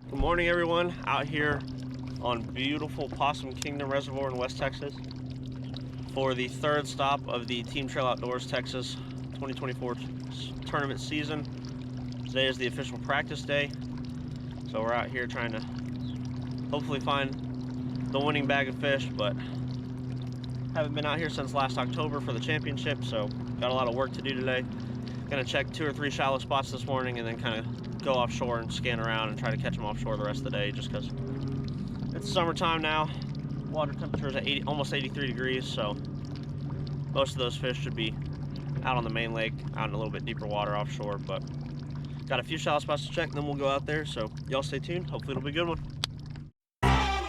Good morning, everyone. Out here on beautiful Possum Kingdom Reservoir in West Texas for the third stop of the Team Trail Outdoors Texas 2024 tournament season. Today is the official practice day, so we're out here trying to hopefully find the winning bag of fish, but haven't been out here since last October for the championship, so got a lot of work to do today. Gonna check 2 or 3 shallow spots this morning and then kind of go offshore and scan around and try to catch them offshore the rest of the day, just because it's summertime now. Water temperature is at almost 83 degrees, so most of those fish should be out on the main lake, out in a little bit deeper water offshore. But got a few shallow spots to check, and then we'll go out there. So y'all stay tuned. Hopefully it'll be a good one. Right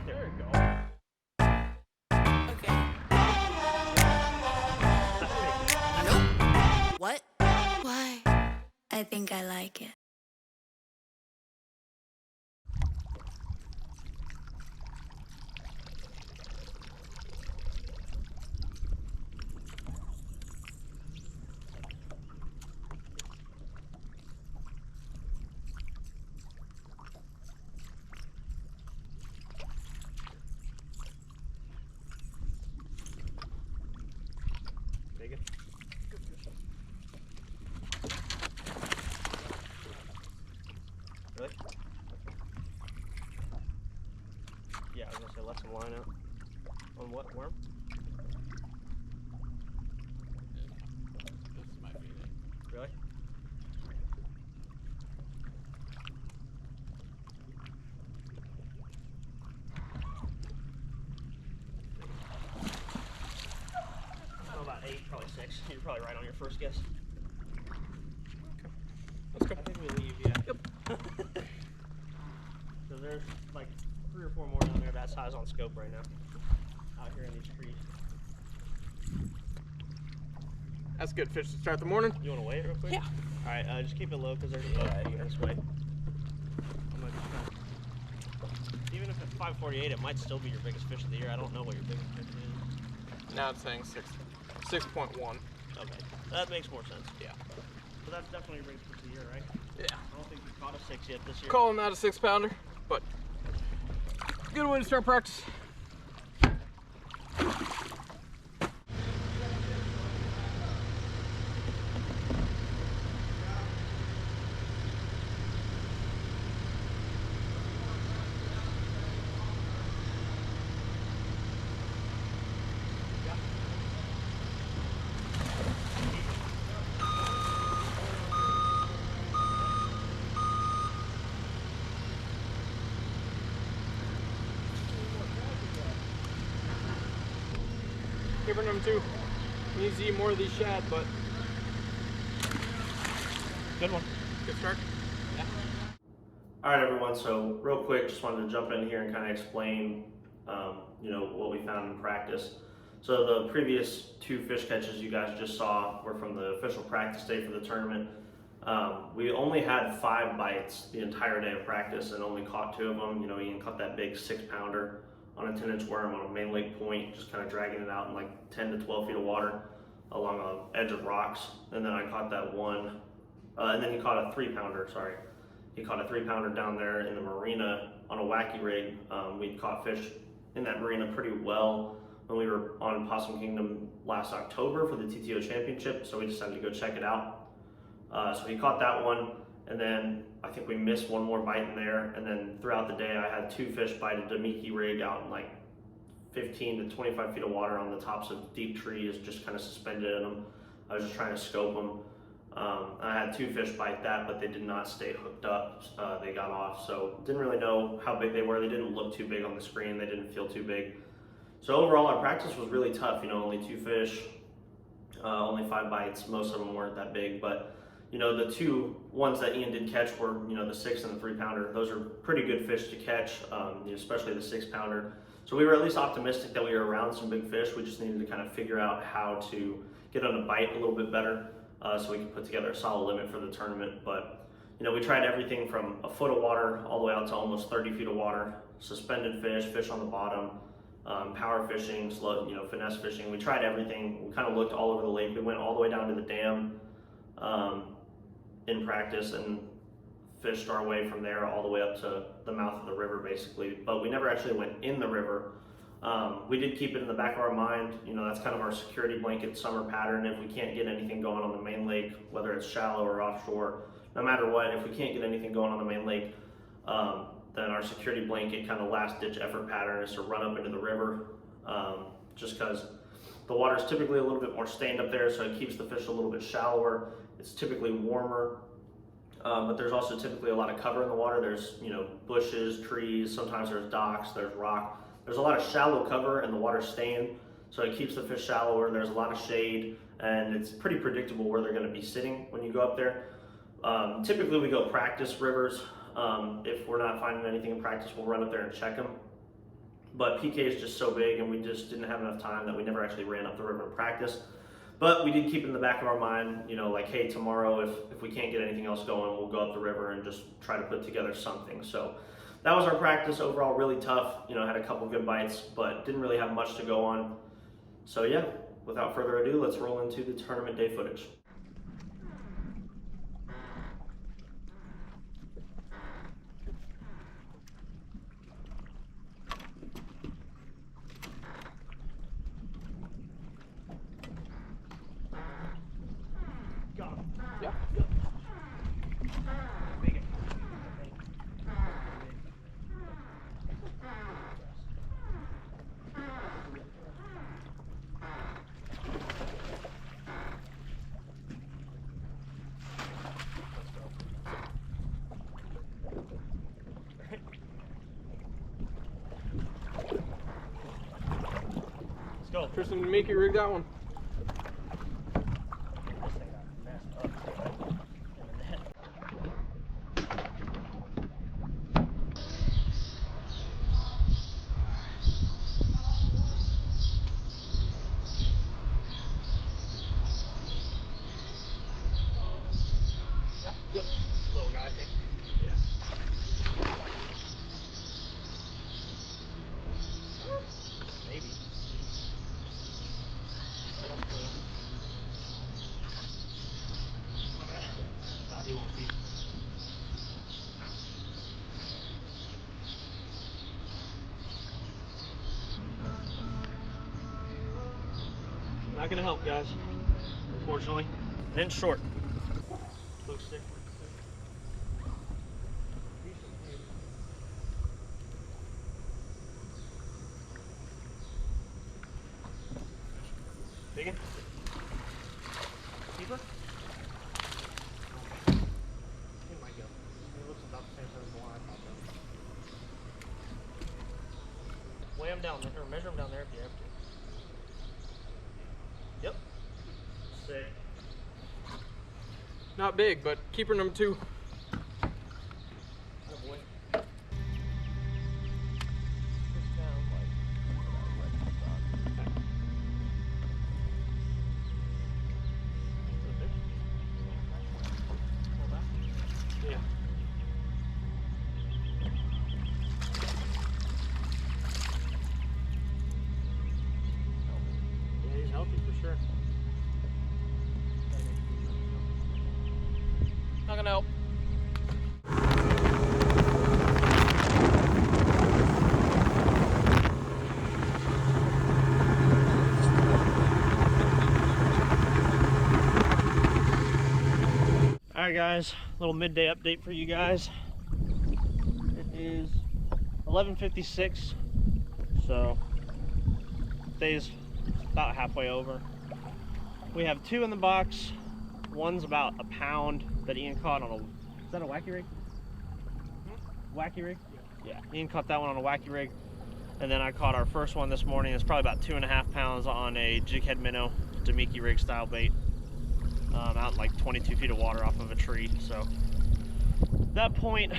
there. There you go. Okay. Nope. What? Why? I think I like it. Take it. Really? Yeah, I was gonna say let some line out. On what worm? This might be it. Really? Oh, about 8, probably 6. You're probably right on your first guess. Okay. Let's go. I think we leave, yeah. Yep. So there's like 3 or 4 more down there that size on scope right now. Out here in these trees. That's good fish to start the morning. You want to weigh it real quick? Yeah. Alright, just keep it low because there's a boat coming this way. Even if it's 548, it might still be your biggest fish of the year. I don't know what your biggest fish is. Now it's saying 6.1. Okay, that makes more sense. Yeah. So that's definitely your biggest fish of the year, right? Yeah. I don't think you've caught a 6 yet this year. Calling that a 6-pounder, but good way to start practice. Keeper number 2. Needs to eat more of these shad, but Good one. good start. Yeah. All right, everyone. So real quick, just wanted to jump in here and kind of explain, what we found in practice. So the previous 2 fish catches you guys just saw were from the official practice day for the tournament. We only had 5 bites the entire day of practice and only caught 2 of them. Ian caught that big 6-pounder on a 10-inch worm on a main lake point, just kind of dragging it out in like 10 to 12 feet of water along the edge of rocks. And then I caught that one, and then he caught a 3-pounder, sorry. He caught a 3-pounder down there in the marina on a wacky rig. We'd caught fish in that marina pretty well when we were on Possum Kingdom last October for the TTO championship, so we decided to go check it out. So he caught that one, and then I think we missed 1 more bite in there, and then throughout the day I had 2 fish bite a Demiki rig out in like 15 to 25 feet of water on the tops of deep trees, just kind of suspended in them. I was just trying to scope them. I had 2 fish bite that, but they did not stay hooked up. They got off, so didn't really know how big they were. They didn't look too big on the screen. They didn't feel too big. So overall, our practice was really tough. Only 2 fish, only 5 bites. Most of them weren't that big, but the 2 ones that Ian did catch were, the 6 and the 3-pounder. Those are pretty good fish to catch, especially the 6-pounder. So we were at least optimistic that we were around some big fish. We just needed to kind of figure out how to get on a bite a little bit better, so we could put together a solid limit for the tournament. But we tried everything from a foot of water all the way out to almost 30 feet of water, suspended fish, fish on the bottom, power fishing, slow, finesse fishing. We tried everything. We kind of looked all over the lake. We went all the way down to the dam, in practice and fished our way from there all the way up to the mouth of the river basically, but we never actually went in the river. We did keep it in the back of our mind, you know, that's kind of our security blanket summer pattern. If we can't get anything going on the main lake, whether it's shallow or offshore, no matter what, if we can't get anything going on the main lake, then our security blanket kind of last ditch effort pattern is to run up into the river, just because the water is typically a little bit more stained up there, so it keeps the fish a little bit shallower. It's typically warmer, but there's also typically a lot of cover in the water. There's, you know, bushes, trees, sometimes there's docks, there's rock. There's a lot of shallow cover and the water's stained, so it keeps the fish shallower. There's a lot of shade, and it's pretty predictable where they're going to be sitting when you go up there. Typically we go practice rivers. If we're not finding anything in practice, we'll run up there and check them. But PK is just so big, and we just didn't have enough time that we never actually ran up the river in practice. But we did keep it in the back of our mind, you know, like, hey, tomorrow if we can't get anything else going, we'll go up the river and just try to put together something. So that was our practice. Overall, really tough. You know, had a couple good bites, but didn't really have much to go on. So yeah, without further ado, let's roll into the tournament day footage. Yeah. Let's go. Tristan, make you rig that one. Yep. Little guy, I think. Yeah. Maybe. He won't be. Not gonna help, guys. Unfortunately. An inch short. Looks sick. Digging? Keeper? He might go. He looks about the same size as the one I popped up. Weigh him down, or measure him down there if you have to. Yep. Sick. Not big, but keeper number 2. Sure. Not gonna help. Alright guys, little midday update for you guys. It is 11:56, so day's about halfway over. We have 2 in the box. One's about a pound that Ian caught on a, is that a wacky rig? Wacky rig? Yeah. Ian caught that one on a wacky rig. And then I caught our first one this morning. It's probably about 2.5 pounds on a jig head minnow, Damiki rig style bait. Out in like 22 feet of water off of a tree. So that point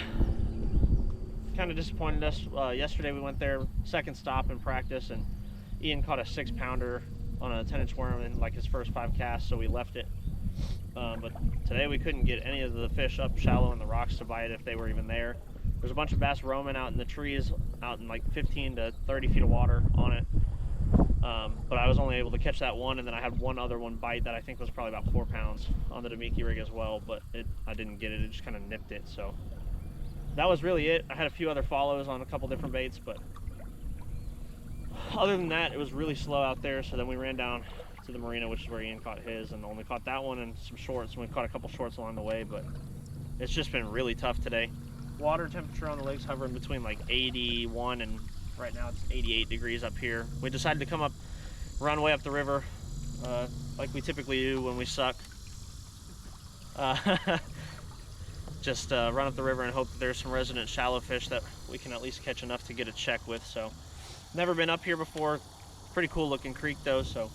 kind of disappointed us. Yesterday we went there, second stop in practice, and Ian caught a 6-pounder on a 10-inch worm in like his first 5 casts, so we left it. But today we couldn't get any of the fish up shallow in the rocks to bite if they were even there. There's a bunch of bass roaming out in the trees, out in like 15 to 30 feet of water on it. But I was only able to catch that one, and then I had one other one bite that I think was probably about 4 pounds on the Damiki rig as well, but I didn't get it. It just kind of nipped it. So that was really it. I had a few other follows on a couple different baits, but other than that, it was really slow out there. So then we ran down to the marina, which is where Ian caught his, and only caught that one and some shorts. And we caught a couple shorts along the way, but it's just been really tough today. Water temperature on the lake's hovering between like 81 and right now it's 88 degrees up here. We decided to come up, run way up the river, like we typically do when we suck. Just run up the river and hope that there's some resident shallow fish that we can at least catch enough to get a check with. So, never been up here before. Pretty cool looking creek though, so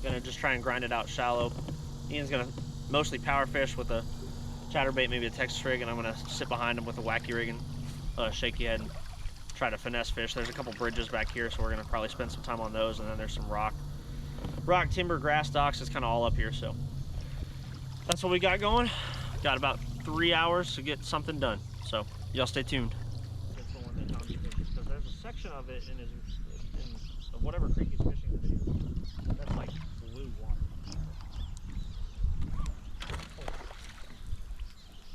gonna just try and grind it out shallow. Ian's gonna mostly power fish with a chatterbait, maybe a Texas rig, and I'm gonna sit behind him with a wacky rig and shaky head and try to finesse fish. There's a couple bridges back here, so we're gonna probably spend some time on those, and then there's some rock, timber, grass docks. It's kind of all up here, so that's what we got going. Got about 3 hours to get something done, so y'all stay tuned. That's the one that John fishes, because there's a section of it in whatever creek he's fishing the video. That's like blue water. There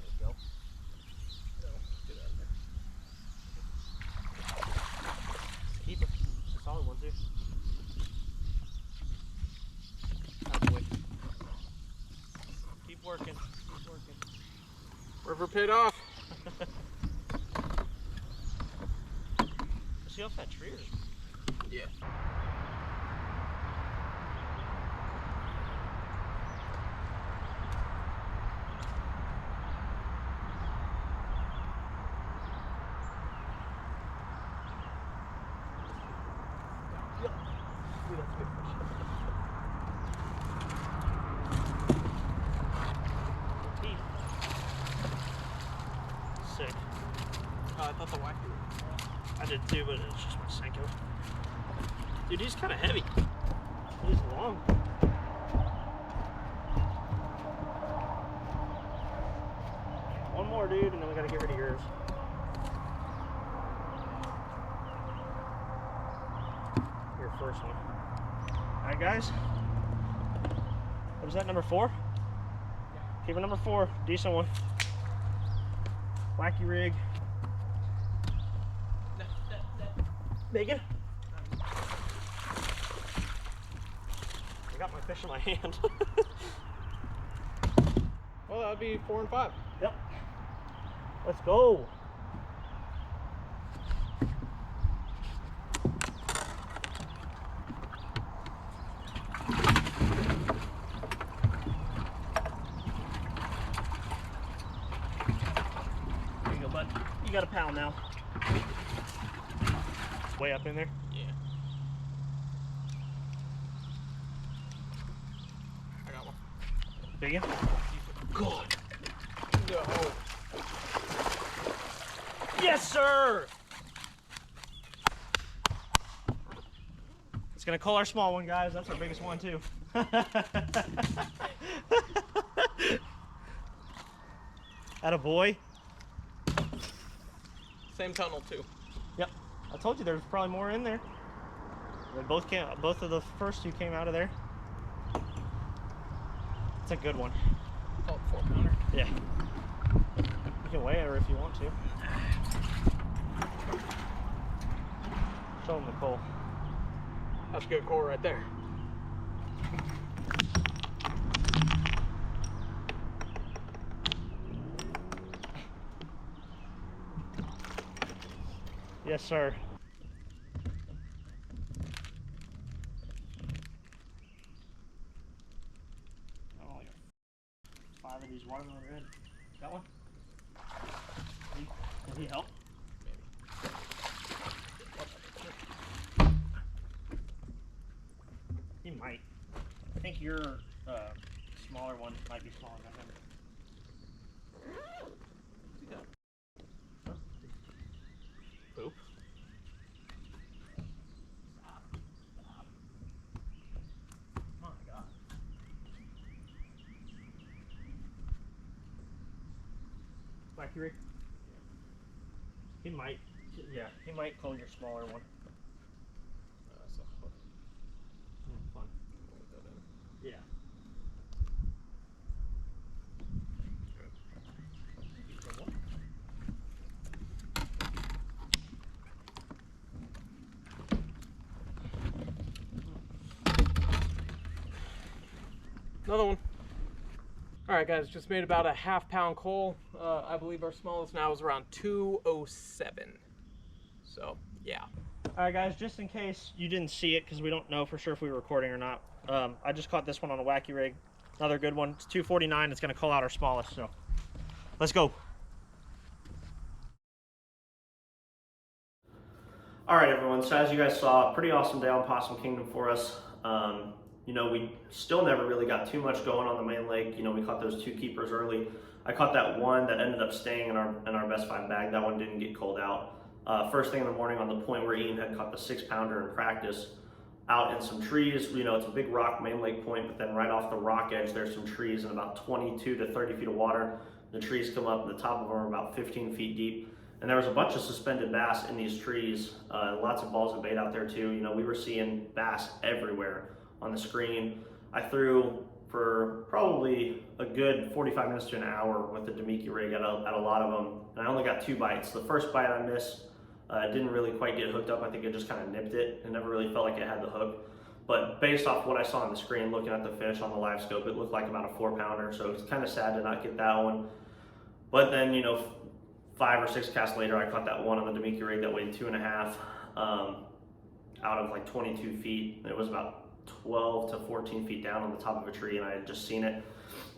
we go. Get out of there. Keep it. It's a solid one too. Halfway. Keep working. Keep working. River paid off. Is he off that tree or? Yeah. Yep. Ooh, that's a good fish. Teeth. Sick. I thought the wacky. I did too, but it's just my Senko. Dude, he's kind of heavy. He's long. One more, dude, and then we gotta get rid of yours. Your first one. All right, guys. What was that, number 4? Yeah. Keep it number 4. Decent one. Wacky rig. Megan? I got my fish in my hand. Well, that would be 4 and 5. Yep. Let's go. There you go, bud. You got a pound now. Way up in there. Yeah. I got one. Big one? God. No. Yes, sir! It's gonna call our small one, guys. That's our biggest one, too. Attaboy. Same tunnel too. Yep. I told you there was probably more in there. They both of the first two came out of there. It's a good one. Call it 4 pounder. Yeah. You can weigh her if you want to. Show them the coal. That's good core right there. Yes, sir. Oh, I got 5 of these watermelon red. Got one? Can he help? He might. I think your smaller one might be smaller than him. Poop. My God. Wacky Rick? He might. Yeah, he might call your smaller one. So, Yeah. Another one. All right, guys, just made about a half-pound coal. I believe our smallest now is around 207. So, yeah. All right, guys, just in case you didn't see it, because we don't know for sure if we were recording or not, I just caught this one on a wacky rig. Another good one. It's 249. It's going to call out our smallest, so let's go. All right, everyone. So as you guys saw, pretty awesome day on Possum Kingdom for us. You know, we still never really got too much going on the main lake. You know, we caught those 2 keepers early. I caught that one that ended up staying in our best 5 bag. That one didn't get cold out. First thing in the morning on the point where Ian had caught the 6-pounder in practice out in some trees. You know, it's a big rock main lake point, but then right off the rock edge, there's some trees and about 22 to 30 feet of water. The trees come up, and the top of them are about 15 feet deep. And there was a bunch of suspended bass in these trees. Lots of balls of bait out there too. You know, we were seeing bass everywhere on the screen. I threw for probably a good 45 minutes to an hour with the Demiki rig at a lot of them. And I only got 2 bites. The first bite I missed, didn't really quite get hooked up. I think it just kind of nipped it. It never really felt like it had the hook. But based off what I saw on the screen, looking at the fish on the live scope, it looked like about a 4-pounder. So it's kind of sad to not get that one. But then, you know, 5 or 6 casts later, I caught that one on the Demiki rig that weighed 2.5 out of like 22 feet. It was about 12 to 14 feet down on the top of a tree, and I had just seen it.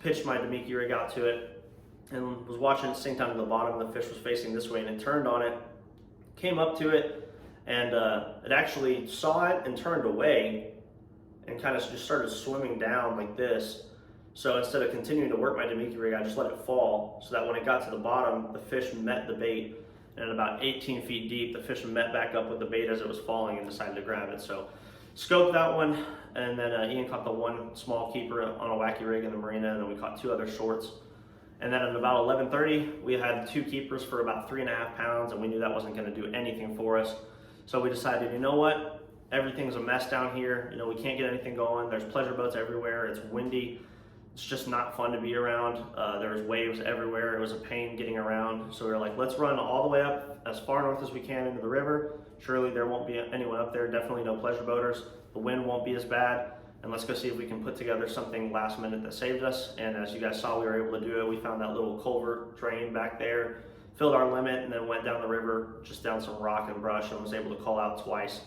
Pitched my Demiki rig out to it and was watching it sink down to the bottom. The fish was facing this way, and it turned on it, came up to it, and it actually saw it and turned away and kind of just started swimming down like this. So instead of continuing to work my Demiki rig, I just let it fall so that when it got to the bottom, the fish met the bait. And at about 18 feet deep, the fish met back up with the bait as it was falling and decided to grab it. So scoped that one, and then Ian caught the one small keeper on a wacky rig in the marina, and then we caught 2 other shorts. And then at about 11:30, we had 2 keepers for about 3.5 pounds, and we knew that wasn't going to do anything for us. So we decided, you know what? Everything's a mess down here. You know, we can't get anything going. There's pleasure boats everywhere. It's windy. It's just not fun to be around. There's waves everywhere. It was a pain getting around. So we were like, let's run all the way up as far north as we can into the river. Surely there won't be anyone up there. Definitely no pleasure boaters. The wind won't be as bad. And let's go see if we can put together something last minute that saved us. And as you guys saw, we were able to do it. We found that little culvert drain back there, filled our limit, and then went down the river, just down some rock and brush, and was able to call out twice.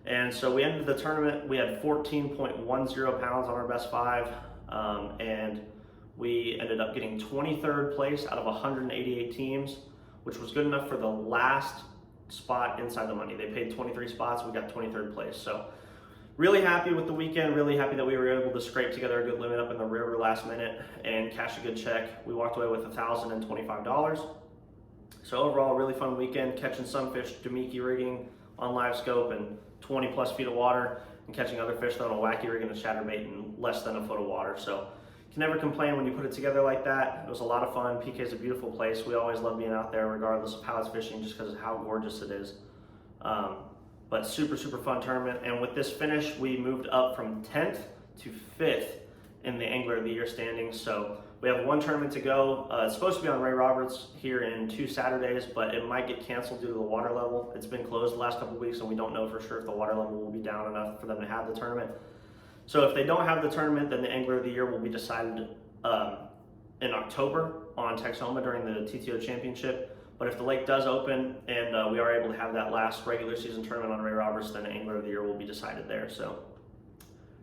And so we ended the tournament. We had 14.10 pounds on our best 5. And we ended up getting 23rd place out of 188 teams, which was good enough for the last spot inside the money. They paid 23 spots, we got 23rd place. So really happy with the weekend, really happy that we were able to scrape together a good limit up in the river last minute and cash a good check. We walked away with $1,025. So overall, really fun weekend, catching some fish, Demiki rigging on live scope and 20 plus feet of water, and catching other fish on a wacky rig and a chatterbait in less than a foot of water. So can never complain when you put it together like that. It was a lot of fun. PK is a beautiful place. We always love being out there regardless of how it's fishing, just because of how gorgeous it is. But super, super fun tournament. And with this finish, we moved up from 10th to 5th in the Angler of the Year standings. So we have 1 tournament to go. It's supposed to be on Ray Roberts here in 2 Saturdays, but it might get canceled due to the water level. It's been closed the last couple of weeks, and we don't know for sure if the water level will be down enough for them to have the tournament. So if they don't have the tournament, then the Angler of the Year will be decided in October on Texoma during the TTO Championship. But if the lake does open and we are able to have that last regular season tournament on Ray Roberts, then the Angler of the Year will be decided there. So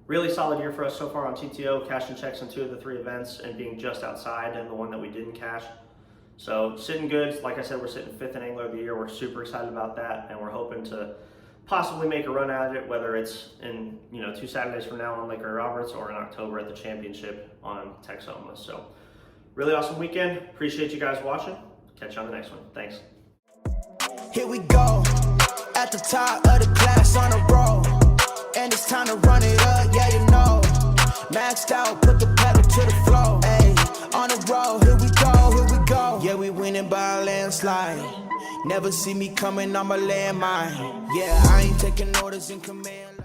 really solid year for us so far on TTO, cashing checks in 2 of the 3 events and being just outside in the one that we didn't cash. So sitting good. Like I said, we're sitting 5th in Angler of the Year. We're super excited about that, and we're hoping to possibly make a run at it, whether it's in 2 Saturdays from now on Lake Ray Roberts or in October at the championship on Texoma. So really awesome weekend. Appreciate you guys watching. Catch you on the next one. Thanks. Here we go, at the top of the class on a roll, and it's time to run it up, yeah you know. Maxed out, put the pedal to the floor, ayy, on the road, here we go. Yeah, we winning by a landslide. Never see me coming on my landmine. Yeah, I ain't taking orders in command.